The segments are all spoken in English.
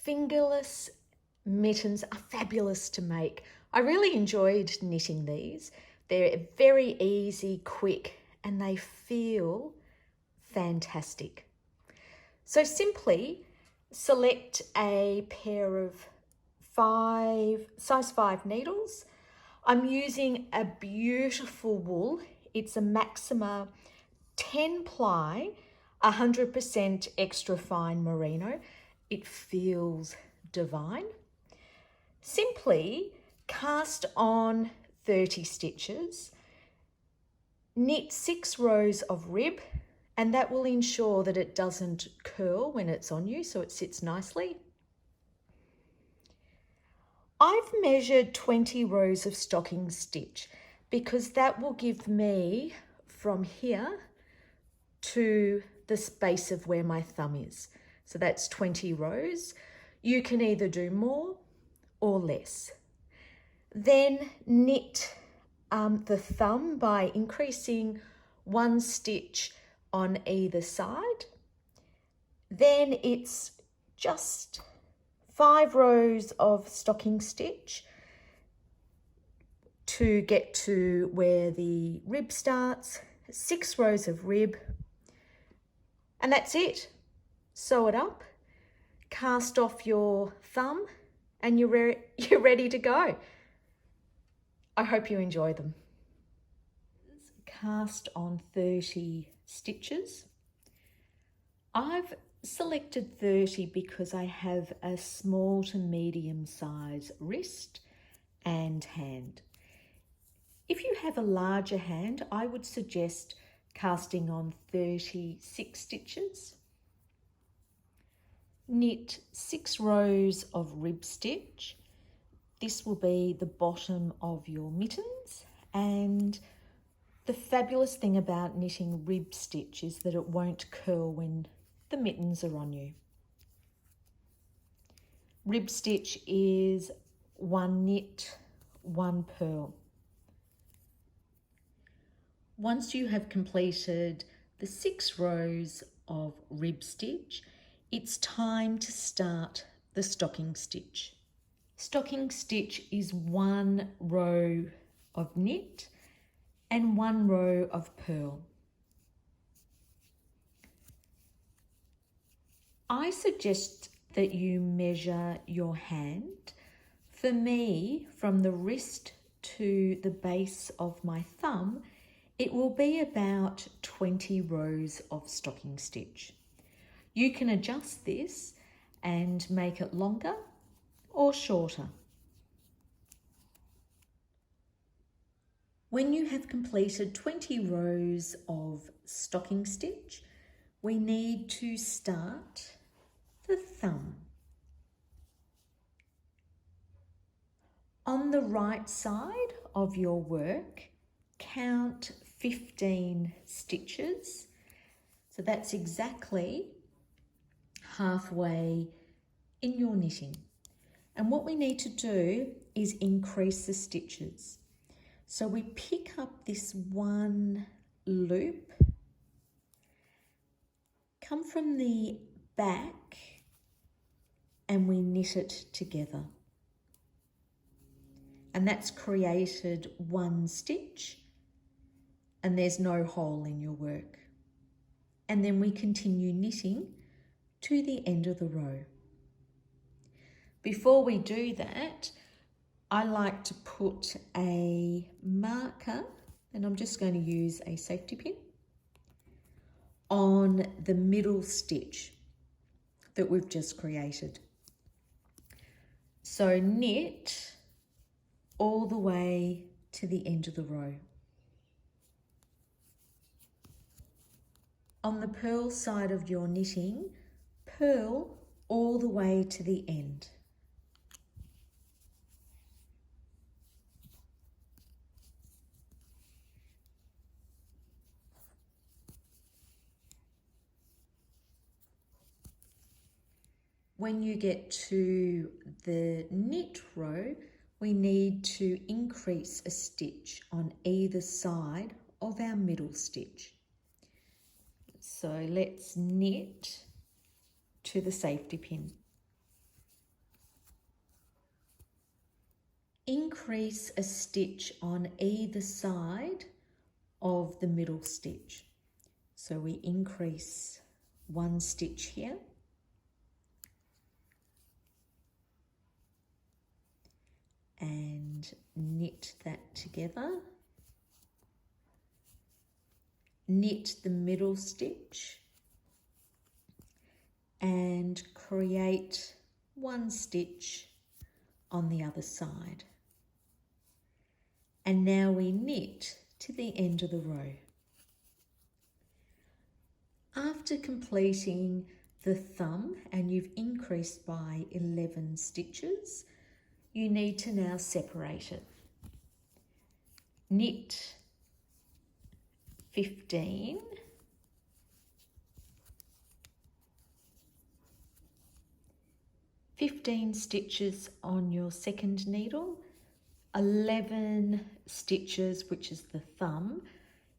fingerless mittens are fabulous to make. I really enjoyed knitting these. They're very easy, quick, and they feel fantastic. So simply select a pair of size 5 needles. I'm using a beautiful wool. It's a Maxima 10 ply, 100% extra fine merino. It feels divine. Simply cast on 30 stitches, knit 6 rows of rib, and that will ensure that it doesn't curl when it's on you, so it sits nicely. I've measured 20 rows of stocking stitch because that will give me from here to the space of where my thumb is. So that's 20 rows. You can either do more or less. Then knit the thumb by increasing 1 stitch on either side. Then it's just 5 rows of stocking stitch to get to where the rib starts, 6 rows of rib, and that's it. Sew it up, cast off your thumb, and you're ready to go. I hope you enjoy them. Cast on 30 stitches. I've selected 30 because I have a small to medium size wrist and hand. If you have a larger hand, I would suggest casting on 36 stitches. Knit 6 rows of rib stitch. This will be the bottom of your mittens, and the fabulous thing about knitting rib stitch is that it won't curl when the mittens are on you. Rib stitch is 1 knit, 1 purl. Once you have completed the 6 rows of rib stitch, it's time to start the stocking stitch. Stocking stitch is 1 row of knit and 1 row of purl. I suggest that you measure your hand. For me, from the wrist to the base of my thumb, it will be about 20 rows of stocking stitch. You can adjust this and make it longer or shorter. When you have completed 20 rows of stocking stitch, we need to start the thumb. On the right side of your work, count 15 stitches. So that's exactly halfway in your knitting. And what we need to do is increase the stitches. So we pick up this 1 loop, come from the back, and we knit it together. And that's created 1 stitch, and there's no hole in your work. And then we continue knitting to the end of the row. Before we do that, I like to put a marker, and I'm just going to use a safety pin, on the middle stitch that we've just created. So knit all the way to the end of the row. On the purl side of your knitting, purl all the way to the end. When you get to the knit row, we need to increase a stitch on either side of our middle stitch. So let's knit to the safety pin. increase a stitch on either side of the middle stitch. So we increase one stitch here, and knit that together. Knit the middle stitch and create one stitch on the other side. And now we knit to the end of the row. After completing the thumb and you've increased by 11 stitches, you need to now separate it. Knit 15, stitches on your second needle, 11 stitches, which is the thumb,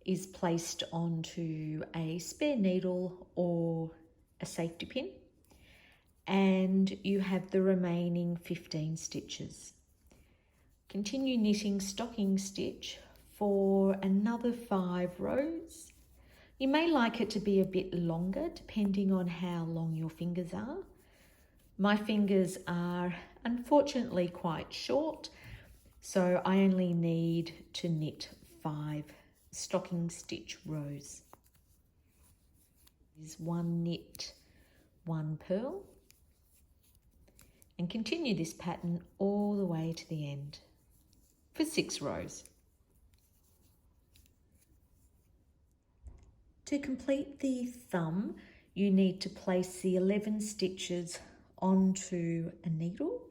is placed onto a spare needle or a safety pin, and you have the remaining 15 stitches. Continue knitting stocking stitch for another 5 rows. You may like it to be a bit longer depending on how long your fingers are. My fingers are unfortunately quite short, so I only need to knit 5 stocking stitch rows. Is 1 knit, 1 purl, and continue this pattern all the way to the end for 6 rows. To complete the thumb, you need to place the 11 stitches onto a needle.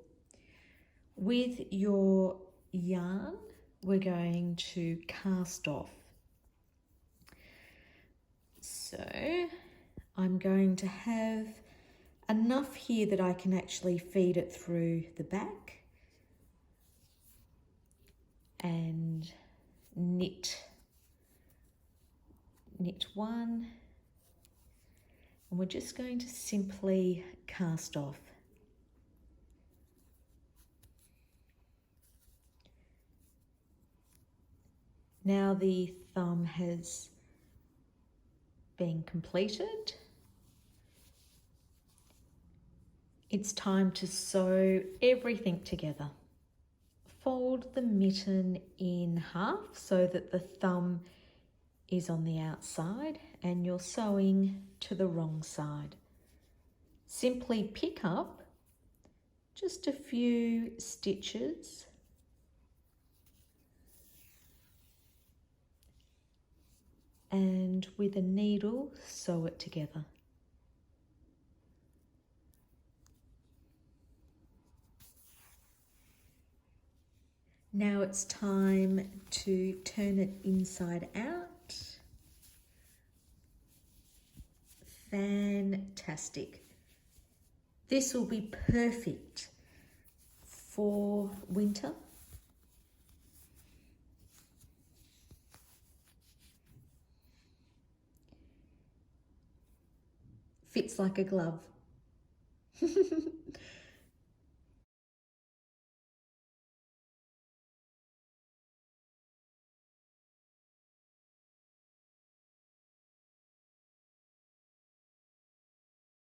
With your yarn, we're going to cast off. So I'm going to have enough here that I can actually feed it through the back and knit 1, and we're just going to simply cast off. Now the thumb has been completed. It's time to sew everything together. Fold the mitten in half so that the thumb is on the outside and you're sewing to the wrong side. Simply pick up just a few stitches and with a needle sew it together. Now it's time to turn it inside out. Fantastic. This will be perfect for winter. Fits like a glove.